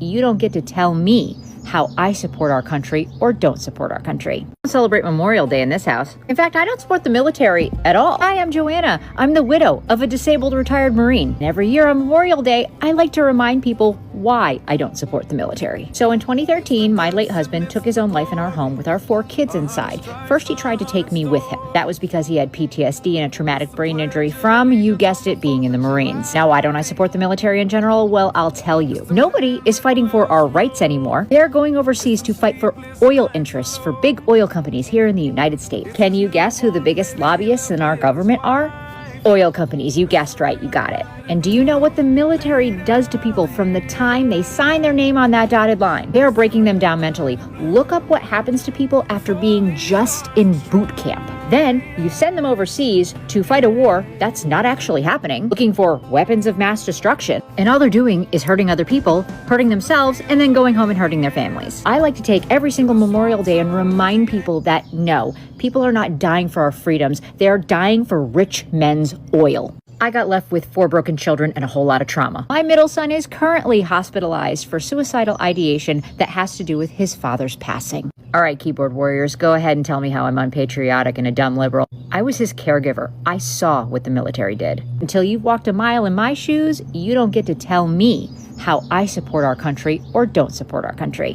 you don't get to tell me how I support our country or don't support our country. I don't celebrate Memorial Day in this house. In fact, I don't support the military at all. Hi, I'm Joanna. I'm the widow of a disabled retired Marine. And every year on Memorial Day, I like to remind people why I don't support the military. So in 2013, my late husband took his own life in our home with our 4 kids inside. First, he tried to take me with him. That was because he had PTSD and a traumatic brain injury from, you guessed it, being in the Marines. Now, why don't I support the military in general? Well, I'll tell you. Nobody is fighting for our rights anymore. They're going overseas to fight for oil interests for big oil companies here in the United States. Can you guess who the biggest lobbyists in our government are? Oil companies. You guessed right. You got it. And do you know what the military does to people from the time they sign their name on that dotted line? They are breaking them down mentally. Look up what happens to people after being just in boot camp. Then you send them overseas to fight a war that's not actually happening, looking for weapons of mass destruction. And all they're doing is hurting other people, hurting themselves, and then going home and hurting their families. I like to take every single Memorial Day and remind people that no, people are not dying for our freedoms. They are dying for rich men's oil. I got left with 4 broken children and a whole lot of trauma. My middle son is currently hospitalized for suicidal ideation that has to do with his father's passing. All right, keyboard warriors, go ahead and tell me how I'm unpatriotic and a dumb liberal. I was his caregiver. I saw what the military did. Until you've walked a mile in my shoes, you don't get to tell me how I support our country or don't support our country.